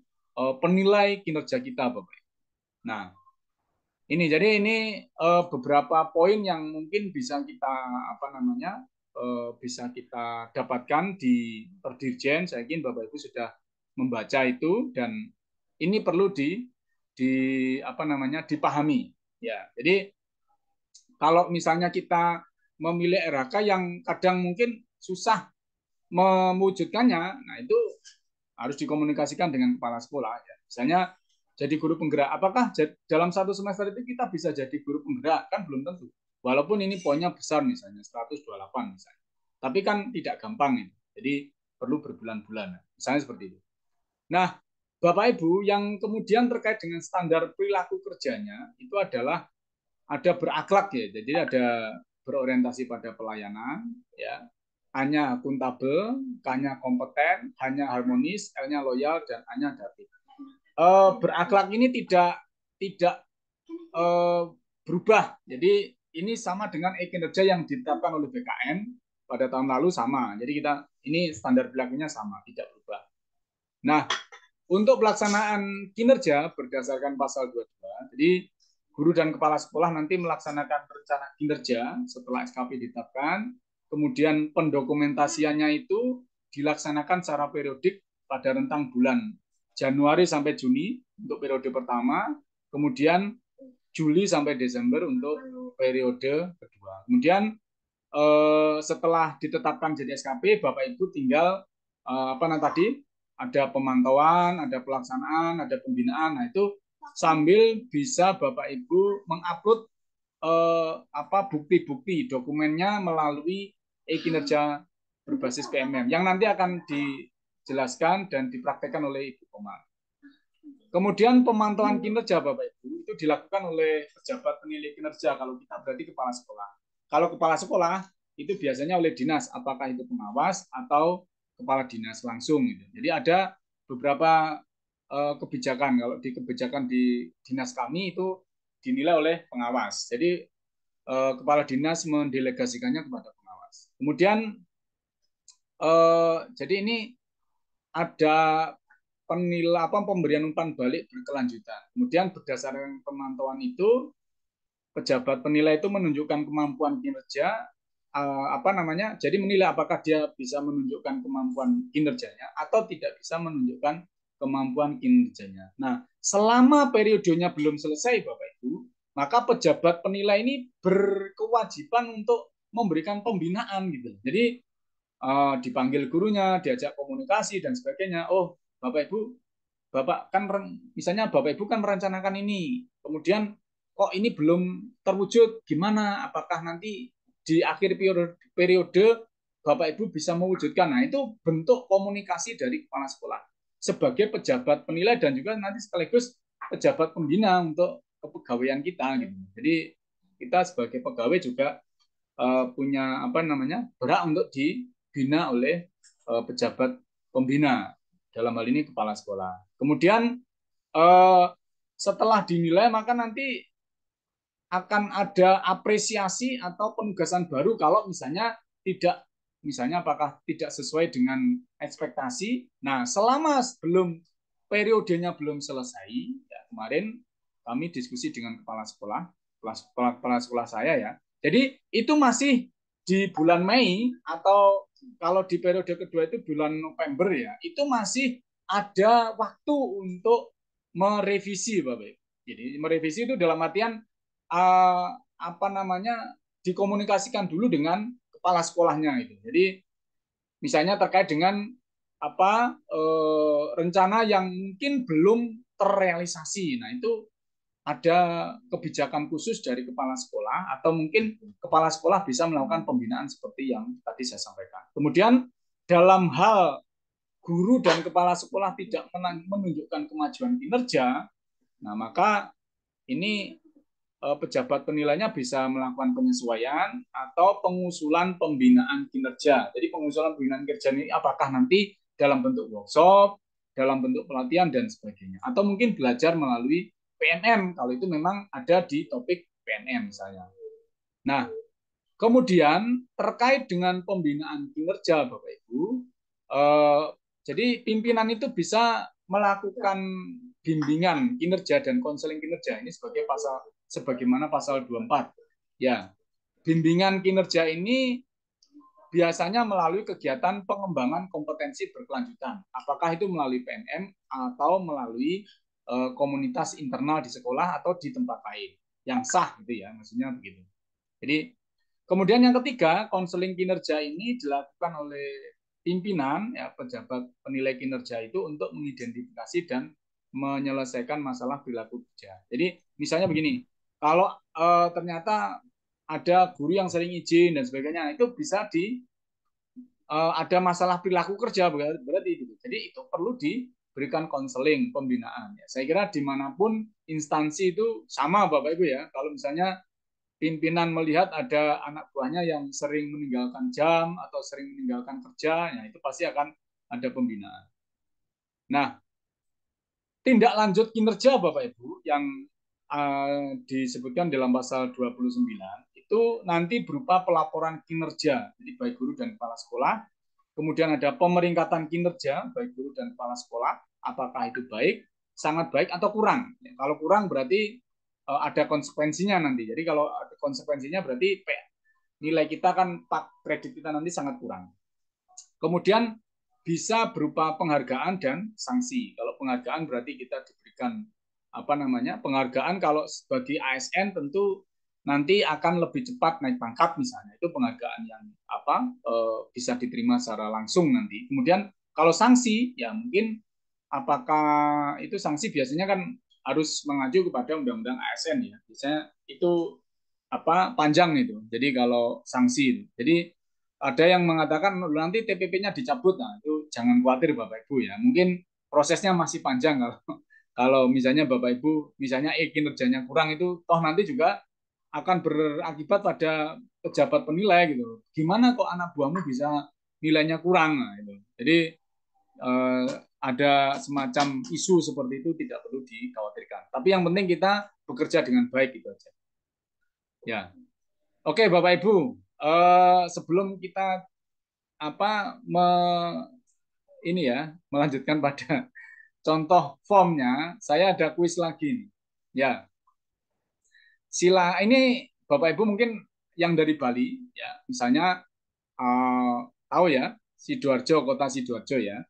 penilai kinerja kita, Bapak. Nah, ini beberapa poin yang mungkin bisa kita bisa kita dapatkan di Perdirjen. Saya yakin Bapak Ibu sudah membaca itu dan ini perlu dipahami. Ya, jadi kalau misalnya kita memilih RHK yang kadang mungkin susah mewujudkannya, nah itu harus dikomunikasikan dengan kepala sekolah. Ya. Misalnya jadi guru penggerak. Apakah dalam satu semester itu kita bisa jadi guru penggerak? Kan belum tentu. Walaupun ini poinnya besar misalnya 128 misalnya. Tapi kan tidak gampang ini. Jadi perlu berbulan-bulan. Misalnya seperti itu. Nah, Bapak Ibu, yang kemudian terkait dengan standar perilaku kerjanya itu adalah ada berakhlak ya. Jadi ada berorientasi pada pelayanan ya. Hanya akuntabel, hanya kompeten, hanya harmonis, L-nya loyal dan hanya dapat. Berakhlak ini tidak berubah. Jadi ini sama dengan kinerja yang ditetapkan oleh BKN pada tahun lalu sama. Jadi ini standar perilakunya sama, tidak berubah. Nah, untuk pelaksanaan kinerja berdasarkan pasal 22, jadi guru dan kepala sekolah nanti melaksanakan rencana kinerja setelah SKP ditetapkan, kemudian pendokumentasiannya itu dilaksanakan secara periodik pada rentang bulan Januari sampai Juni untuk periode pertama, kemudian Juli sampai Desember untuk periode kedua. Kemudian setelah ditetapkan jadi SKP, Bapak Ibu tinggal tadi ada pemantauan, ada pelaksanaan, ada pembinaan. Nah itu sambil bisa Bapak Ibu mengupload bukti-bukti dokumennya melalui kinerja berbasis PMM yang nanti akan dijelaskan dan dipraktekkan oleh Ibu Komar. Kemudian pemantauan kinerja Bapak Ibu itu dilakukan oleh pejabat penilai kinerja kalau kita berarti kepala sekolah. Kalau kepala sekolah itu biasanya oleh dinas, apakah itu pengawas atau kepala dinas langsung. Gitu. Jadi ada beberapa kebijakan. Kalau di kebijakan di dinas kami itu dinilai oleh pengawas. Jadi kepala dinas mendelegasikannya kepada pengawas. Kemudian jadi ini ada pemberian umpan balik berkelanjutan. Kemudian berdasarkan pemantauan itu, pejabat penilai itu menunjukkan kemampuan kinerja, jadi menilai apakah dia bisa menunjukkan kemampuan kinerjanya atau tidak bisa menunjukkan kemampuan kinerjanya. Nah, selama periodenya belum selesai, Bapak Ibu, maka pejabat penilai ini berkewajiban untuk memberikan pembinaan gitu. Jadi dipanggil gurunya, diajak komunikasi dan sebagainya. Oh, Bapak Ibu, Bapak kan misalnya Bapak Ibu kan merencanakan ini, kemudian kok ini belum terwujud, gimana? Apakah nanti di akhir periode Bapak Ibu bisa mewujudkan? Nah, itu bentuk komunikasi dari kepala sekolah sebagai pejabat penilai dan juga nanti sekaligus pejabat pembina untuk kepegawaian kita gitu. Jadi kita sebagai pegawai juga punya berhak untuk dibina oleh pejabat pembina, dalam hal ini kepala sekolah. Kemudian setelah dinilai maka nanti akan ada apresiasi atau penugasan baru kalau misalnya apakah tidak sesuai dengan ekspektasi. Nah, selama periodenya belum selesai, ya, kemarin kami diskusi dengan kepala sekolah saya ya. Jadi itu masih di bulan Mei atau kalau di periode kedua itu bulan November ya, itu masih ada waktu untuk merevisi, Bapak Ibu. Jadi merevisi itu dalam artian dikomunikasikan dulu dengan kepala sekolahnya itu. Jadi misalnya terkait dengan rencana yang mungkin belum terrealisasi. Nah, itu ada kebijakan khusus dari kepala sekolah atau mungkin kepala sekolah bisa melakukan pembinaan seperti yang tadi saya sampaikan. Kemudian dalam hal guru dan kepala sekolah tidak menunjukkan kemajuan kinerja, nah maka ini pejabat penilainya bisa melakukan penyesuaian atau pengusulan pembinaan kinerja. Jadi pengusulan pembinaan kinerja ini apakah nanti dalam bentuk workshop, dalam bentuk pelatihan dan sebagainya, atau mungkin belajar melalui PNM kalau itu memang ada di topik PNM misalnya. Nah, kemudian terkait dengan pembinaan kinerja Bapak Ibu, jadi pimpinan itu bisa melakukan bimbingan kinerja dan konseling kinerja ini sebagaimana pasal 24. Ya, bimbingan kinerja ini biasanya melalui kegiatan pengembangan kompetensi berkelanjutan. Apakah itu melalui PNM atau melalui komunitas internal di sekolah atau di tempat lain yang sah gitu ya, maksudnya begitu. Jadi kemudian yang ketiga, konseling kinerja ini dilakukan oleh pimpinan ya pejabat penilai kinerja itu untuk mengidentifikasi dan menyelesaikan masalah perilaku kerja. Jadi misalnya begini, kalau ternyata ada guru yang sering izin dan sebagainya, itu bisa ada masalah perilaku kerja berarti itu. Jadi itu perlu diberikan konseling, pembinaan. Ya, saya kira dimanapun instansi itu sama Bapak Ibu ya. Kalau misalnya pimpinan melihat ada anak buahnya yang sering meninggalkan jam atau sering meninggalkan kerja, ya itu pasti akan ada pembinaan. Nah, tindak lanjut kinerja Bapak Ibu yang disebutkan dalam pasal 29 itu nanti berupa pelaporan kinerja, jadi baik guru dan kepala sekolah. Kemudian ada pemeringkatan kinerja baik guru dan kepala sekolah, apakah itu baik, sangat baik atau kurang. Ya, kalau kurang berarti ada konsekuensinya nanti. Jadi kalau ada konsekuensinya berarti nilai kita kan kredit kita nanti sangat kurang. Kemudian bisa berupa penghargaan dan sanksi. Kalau penghargaan berarti kita diberikan penghargaan kalau sebagai ASN tentu nanti akan lebih cepat naik pangkat misalnya. Itu penghargaan yang bisa diterima secara langsung nanti. Kemudian kalau sanksi ya mungkin apakah itu sanksi biasanya kan harus mengacu kepada undang-undang ASN ya. Biasanya itu panjang itu. Jadi kalau sanksi itu. Jadi ada yang mengatakan nanti TPP-nya dicabut, nah itu jangan khawatir Bapak Ibu ya. Mungkin prosesnya masih panjang kalau kalau misalnya Bapak Ibu misalnya kinerjanya kurang itu toh nanti juga akan berakibat pada pejabat penilai gitu. Gimana kok anak buahmu bisa nilainya kurang? Nah, itu. Jadi ada semacam isu seperti itu tidak perlu dikhawatirkan. Tapi yang penting kita bekerja dengan baik itu aja. Ya. Oke, Bapak Ibu, sebelum kita melanjutkan pada contoh formnya, saya ada kuis lagi nih. Ya, ini Bapak Ibu mungkin yang dari Bali, ya, misalnya tahu ya Sidoarjo, kota Sidoarjo ya.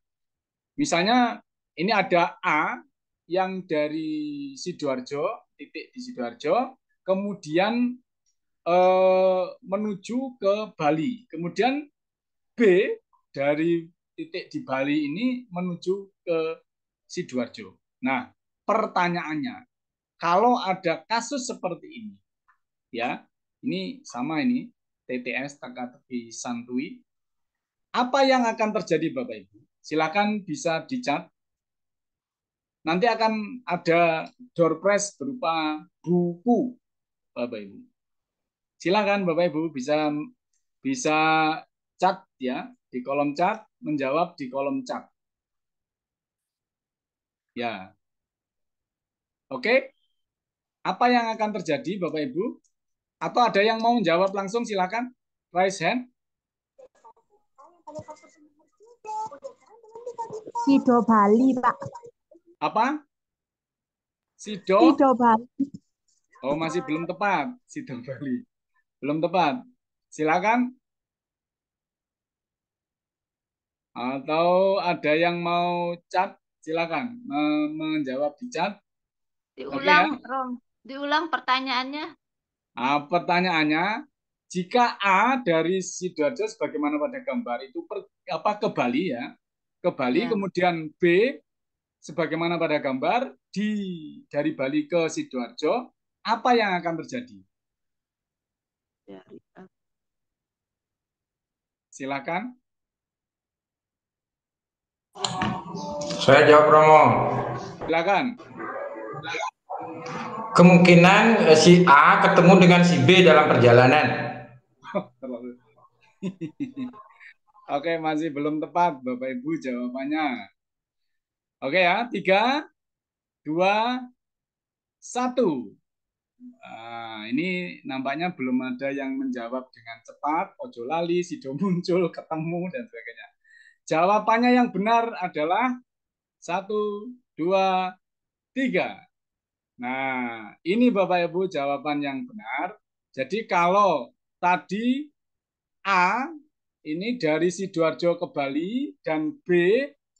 Misalnya ini ada A yang dari Sidoarjo, titik di Sidoarjo, kemudian menuju ke Bali, kemudian B dari titik di Bali ini menuju ke Sidoarjo. Nah, pertanyaannya, kalau ada kasus seperti ini, ya, ini sama ini, TTS, teka-teki santuy, apa yang akan terjadi Bapak Ibu? Silakan bisa dicat. Nanti akan ada door prize berupa buku, Bapak Ibu. Silakan Bapak Ibu bisa bisa cat ya di kolom cat, menjawab di kolom cat. Ya. Oke. Apa yang akan terjadi Bapak Ibu? Atau ada yang mau menjawab langsung silakan. Raise hand. Sido Bali, Pak. Apa? Sido Bali. Oh, masih belum tepat. Sido Bali. Belum tepat. Silakan. Atau ada yang mau chat, silakan menjawab di chat. Diulang, Rom. Diulang pertanyaannya. Pertanyaannya, jika A dari Sidoarjo sebagaimana pada gambar itu ke Bali ya, ke Bali, Ya. kemudian B sebagaimana pada gambar dari Bali ke Sidoarjo, apa yang akan terjadi? Silakan. Saya jawab Romo. Silakan. Kemungkinan si A ketemu dengan si B dalam perjalanan. Oke, masih belum tepat Bapak Ibu jawabannya. Oke ya, 3, 2, 1. Nah, ini nampaknya belum ada yang menjawab dengan cepat. Ojo lali, Sido muncul, ketemu, dan sebagainya. Jawabannya yang benar adalah 1, 2, 3. Nah, ini Bapak Ibu jawaban yang benar. Jadi kalau tadi A ini dari Sidoarjo ke Bali dan B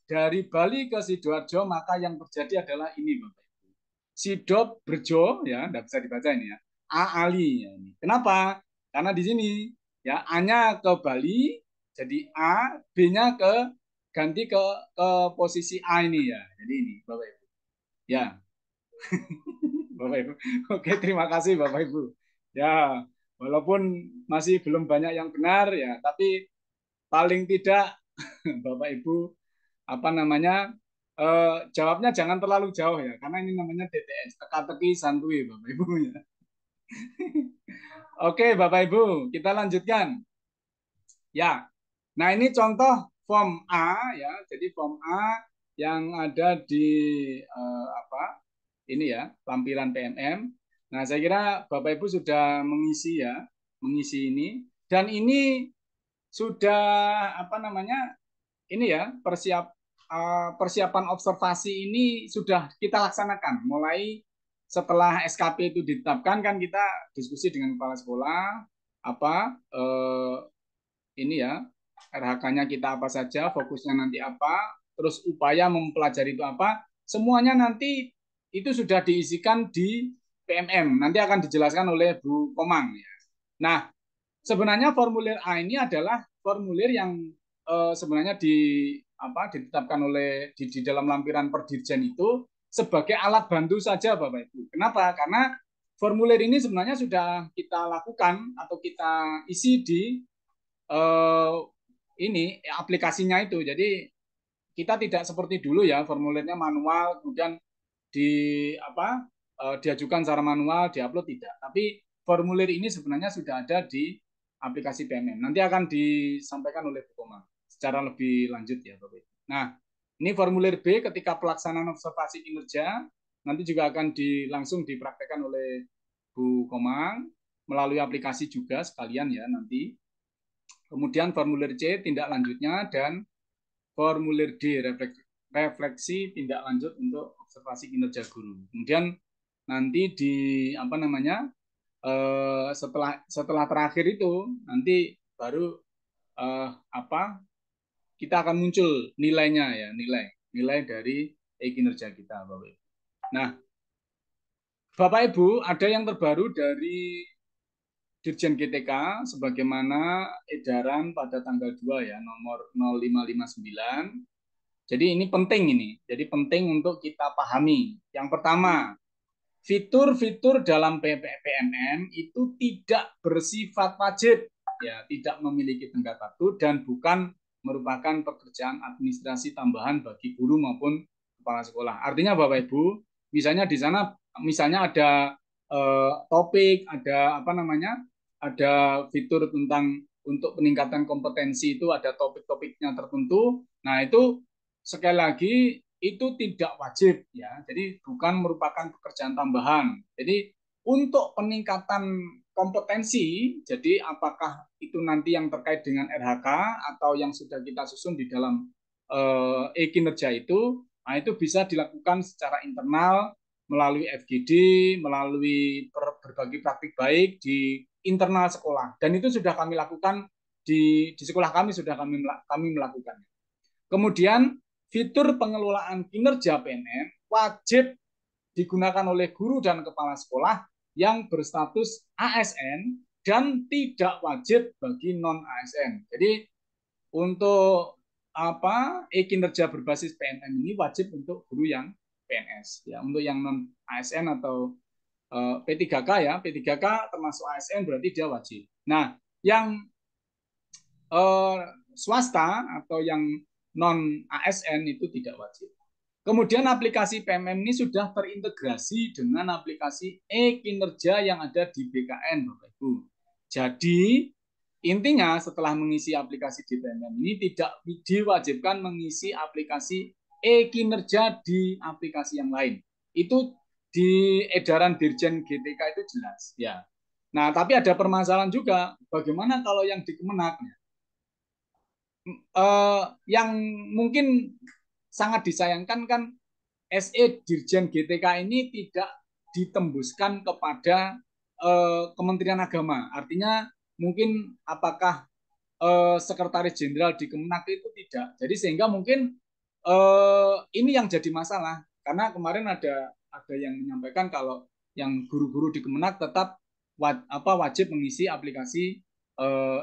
dari Bali ke Sidoarjo, maka yang terjadi adalah ini Bapak Ibu. Sido Berjo ya, tidak bisa dibaca ini ya. A Ali ya ini. Kenapa? Karena di sini ya A-nya ke Bali, jadi A, B-nya ganti ke posisi A ini ya. Jadi ini Bapak Ibu. Ya, Bapak Ibu. Oke, terima kasih Bapak Ibu. Ya, walaupun masih belum banyak yang benar ya, tapi paling tidak Bapak Ibu apa namanya jawabnya jangan terlalu jauh ya, karena ini namanya TTS, teka-teki santuy Bapak Ibu ya. Oke, Bapak Ibu, kita lanjutkan. Ya, nah ini contoh form A ya. Jadi form A yang ada di apa? Ini ya, lampiran PMM. Nah, saya kira Bapak Ibu sudah mengisi ya, mengisi ini. Dan ini sudah apa namanya? Ini ya, persiapan observasi ini sudah kita laksanakan. Mulai setelah SKP itu ditetapkan kan kita diskusi dengan kepala sekolah apa ini ya, RH-nya kita apa saja, fokusnya nanti apa, terus upaya mempelajari itu apa, semuanya nanti itu sudah diisikan di PMM. Nanti akan dijelaskan oleh Bu Komang ya. Nah, sebenarnya formulir A ini adalah formulir yang sebenarnya ditetapkan oleh di dalam lampiran Perdirjen itu sebagai alat bantu saja Bapak Ibu. Kenapa? Karena formulir ini sebenarnya sudah kita lakukan atau kita isi di ini aplikasinya itu. Jadi kita tidak seperti dulu ya, formulirnya manual, kemudian di apa diajukan secara manual, diupload tidak. Tapi formulir ini sebenarnya sudah ada di aplikasi PMM. Nanti akan disampaikan oleh Bu Komang secara lebih lanjut ya, Bapak. Nah, ini formulir B ketika pelaksanaan observasi kinerja nanti juga akan langsung dipraktekkan oleh Bu Komang melalui aplikasi juga sekalian ya nanti. Kemudian formulir C tindak lanjutnya dan formulir D refleksi tindak lanjut untuk observasi kinerja guru. Kemudian nanti di apa namanya setelah terakhir itu nanti baru apa kita akan muncul nilainya ya nilai dari kinerja kita Bapak Ibu. Nah Bapak Ibu ada yang terbaru dari Dirjen GTK sebagaimana edaran pada tanggal 2 ya nomor 0559. Jadi ini penting ini. Jadi penting untuk kita pahami. Yang pertama, fitur-fitur dalam PMM itu tidak bersifat wajib ya, tidak memiliki tenggat waktu dan bukan merupakan pekerjaan administrasi tambahan bagi guru maupun kepala sekolah. Artinya Bapak Ibu, misalnya di sana misalnya ada topik, ada apa namanya? Ada fitur tentang untuk peningkatan kompetensi itu ada topik-topiknya tertentu. Nah, itu sekali lagi itu tidak wajib ya. Jadi bukan merupakan pekerjaan tambahan. Jadi untuk peningkatan kompetensi, jadi apakah itu nanti yang terkait dengan RH atau yang sudah kita susun di dalam kinerja itu, nah itu bisa dilakukan secara internal melalui FGD, melalui berbagai praktik baik di internal sekolah. Dan itu sudah kami lakukan di sekolah kami sudah kami melakukan. Kemudian fitur pengelolaan kinerja PNM wajib digunakan oleh guru dan kepala sekolah yang berstatus ASN dan tidak wajib bagi non ASN. Jadi untuk kinerja berbasis PNM ini wajib untuk guru yang PNS ya. Untuk yang non ASN atau P3K ya, P3K termasuk ASN berarti dia wajib. Nah, yang swasta atau yang non ASN itu tidak wajib. Kemudian aplikasi PMM ini sudah terintegrasi dengan aplikasi e-kinerja yang ada di BKN, Bapak Ibu. Jadi intinya setelah mengisi aplikasi di PMM ini tidak diwajibkan mengisi aplikasi e-kinerja di aplikasi yang lain. Itu di edaran Dirjen GTK itu jelas ya. Nah, tapi ada permasalahan juga. Bagaimana kalau yang di Kemenak? Yang mungkin sangat disayangkan kan SE Dirjen GTK ini tidak ditembuskan kepada Kementerian Agama. Artinya mungkin apakah Sekretaris Jenderal di Kemenak itu tidak. Jadi sehingga mungkin ini yang jadi masalah. Karena kemarin ada yang menyampaikan kalau yang guru-guru di Kemenak tetap wajib mengisi aplikasi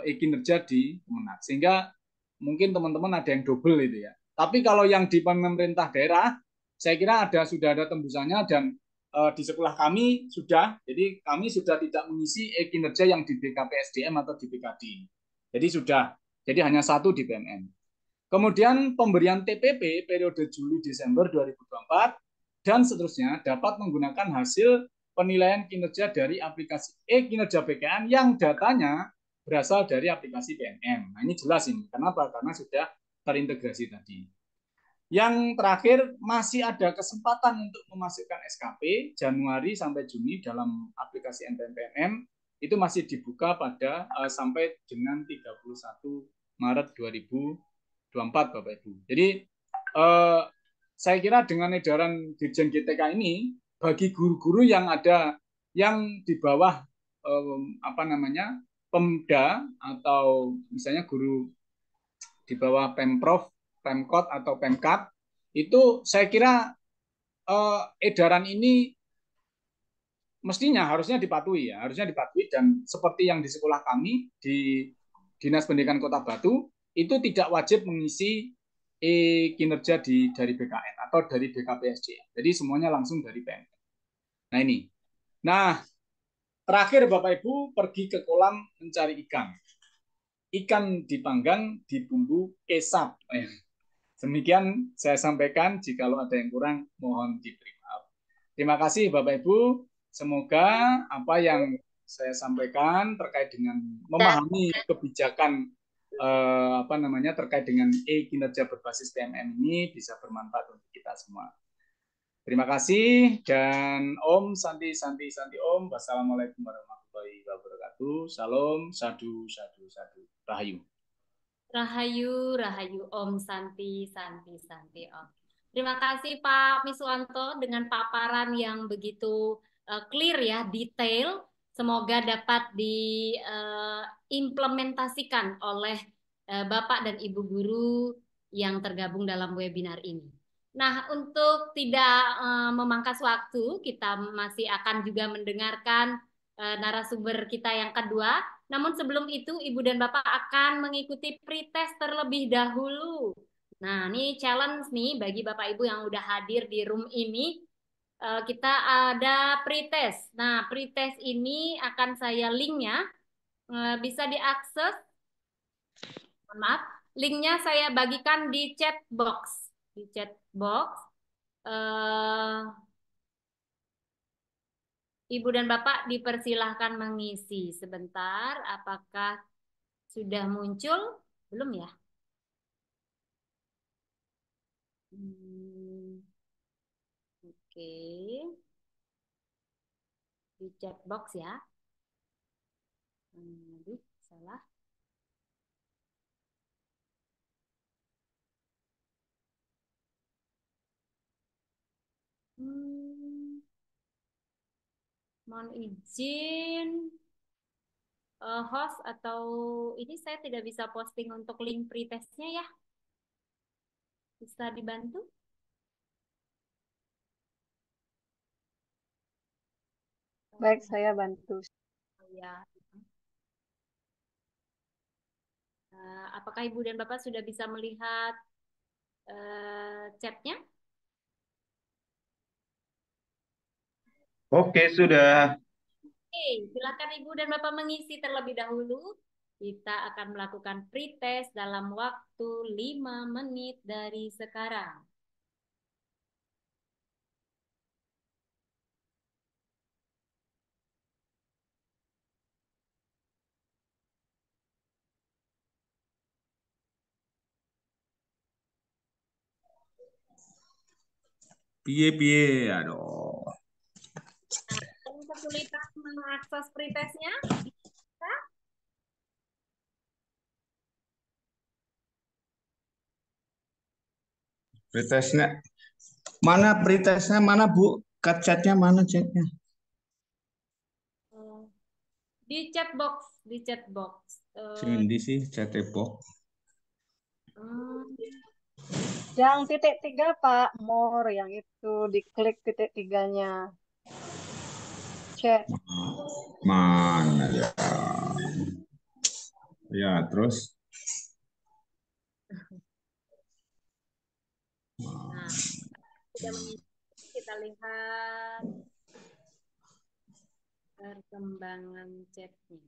e-kinerja di Kemenak. Sehingga mungkin teman-teman ada yang double itu ya. Tapi kalau yang di pemerintah daerah, saya kira sudah ada tembusannya dan di sekolah kami sudah, jadi kami sudah tidak mengisi kinerja yang di BKPSDM atau di BKD. Jadi sudah, jadi hanya satu di PMN. Kemudian pemberian TPP periode Juli-Desember 2024 dan seterusnya dapat menggunakan hasil penilaian kinerja dari aplikasi kinerja BKN yang datanya berasal dari aplikasi PNM. Nah, ini jelas ini. Kenapa? Karena sudah terintegrasi tadi. Yang terakhir, masih ada kesempatan untuk memasukkan SKP Januari sampai Juni dalam aplikasi NPM itu masih dibuka pada sampai dengan 31 Maret 2024, Bapak Ibu. Jadi saya kira dengan edaran Dirjen GTK ini bagi guru-guru yang ada yang di bawah Pemda atau misalnya guru di bawah Pemprov, Pemkot atau Pemkat, itu saya kira edaran ini mestinya harusnya dipatuhi ya, harusnya dipatuhi dan seperti yang di sekolah kami di Dinas Pendidikan Kota Batu itu tidak wajib mengisi kinerja dari BKN atau dari BKPSDM. Jadi semuanya langsung dari PMN. Nah ini. Nah, terakhir Bapak Ibu pergi ke kolam mencari ikan. Ikan dipanggang di bumbu kesap. Demikian saya sampaikan. Jikalau ada yang kurang, mohon diberi maaf. Terima kasih Bapak Ibu. Semoga apa yang saya sampaikan terkait dengan memahami kebijakan terkait dengan kinerja berbasis PMN ini bisa bermanfaat untuk kita semua. Terima kasih dan Om Santi Om. Wassalamualaikum warahmatullahi wabarakatuh. Salam, sadu, sadu, sadu. Rahayu. Rahayu, Rahayu Om Santi Om. Terima kasih Pak Miswanto dengan paparan yang begitu clear ya, detail. Semoga dapat diimplementasikan oleh Bapak dan Ibu guru yang tergabung dalam webinar ini. Nah, untuk tidak memangkas waktu, kita masih akan juga mendengarkan narasumber kita yang kedua. Namun sebelum itu, Ibu dan Bapak akan mengikuti pretest terlebih dahulu. Nah, ini challenge nih bagi Bapak Ibu yang udah hadir di room ini. Kita ada pretest. Nah, pretest ini akan saya linknya bisa diakses. Maaf, linknya saya bagikan di chat box. Di chat box. Ibu dan Bapak dipersilahkan mengisi sebentar. Apakah sudah muncul? Belum ya? Oke. Di chat box ya. Aduh, salah. Mohon izin host atau ini saya tidak bisa posting untuk link pretestnya ya. Bisa dibantu? Baik, saya bantu. Ya. Apakah Ibu dan Bapak sudah bisa melihat chatnya? Oke, sudah. Oke, silakan Ibu dan Bapak mengisi terlebih dahulu. Kita akan melakukan pretest dalam waktu 5 menit dari sekarang. Piye, aduh. Yang kesulitan mengakses pretestnya, bisa? Pretestnya mana? Pretestnya mana Bu? Chatnya mana chatnya? Di chat box, di chat box. Sini sih chat box. Yang titik 3 Pak, more yang itu diklik titik 3-nya. Chat. Mana ya? Ya, terus? Nah, sudah mengikuti, kita lihat perkembangan chatnya.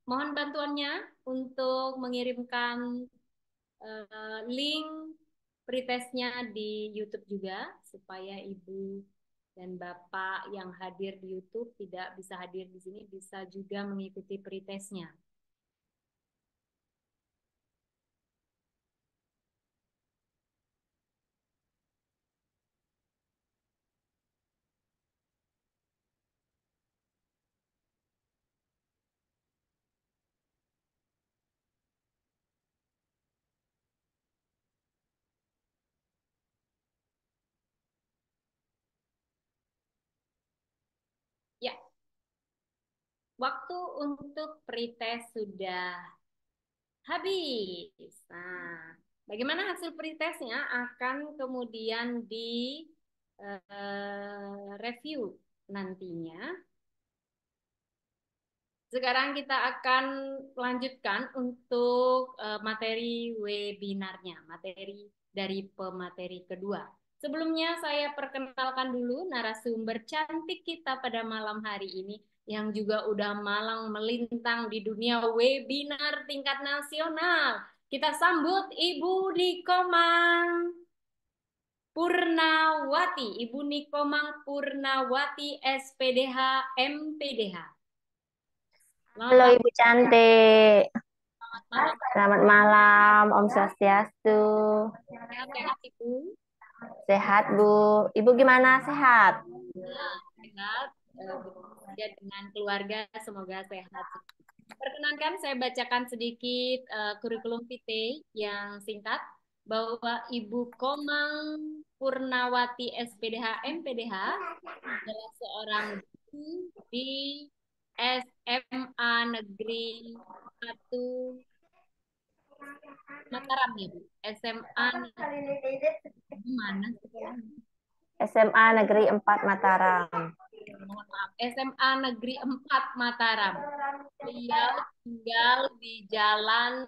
Mohon bantuannya untuk mengirimkan link pretestnya di YouTube juga supaya Ibu dan Bapak yang hadir di YouTube tidak bisa hadir di sini bisa juga mengikuti pretestnya. Ya, waktu untuk pretest sudah habis. Nah, bagaimana hasil pretestnya akan kemudian di review nantinya. Sekarang kita akan lanjutkan untuk materi webinarnya, materi dari pemateri kedua. Sebelumnya saya perkenalkan dulu narasumber cantik kita pada malam hari ini yang juga udah malang melintang di dunia webinar tingkat nasional. Kita sambut Ibu Nikomang Purnawati, Ibu Nikomang Purnawati, SPDH, MPDH. Halo Ibu cantik. Selamat malam. Selamat malam, Om Swastiastu. Sehat-sehat Ibu. Sehat Bu. Ibu gimana, sehat? Nah, sehat. Bekerja dengan keluarga, semoga sehat. Perkenankan saya bacakan sedikit kurikulum vitae yang singkat bahwa Ibu Komang Purnawati SPDH MPDH adalah seorang guru di SMA Negeri 1 Mataram ya Bu. SMA mana sekolahnya? SMA Negeri 4 Mataram. Mohon maaf, SMA Negeri 4 Mataram. Beliau tinggal di Jalan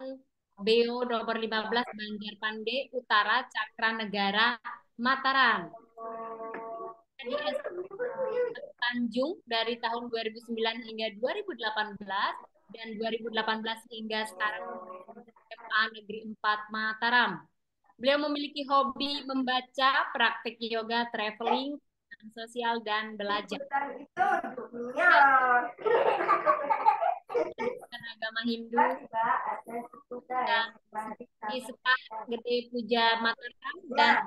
Beo nomor 15 Banjarpande Utara Cakra Negara Mataram. Di Tanjung dari tahun 2009 hingga 2018 dan 2018 hingga sekarang SMA Negeri 4 Mataram. Beliau memiliki hobi membaca, praktik yoga, traveling, sosial, dan belajar. Pendidikan agama Hindu dan di Sekolah Gede Puja Mataram dan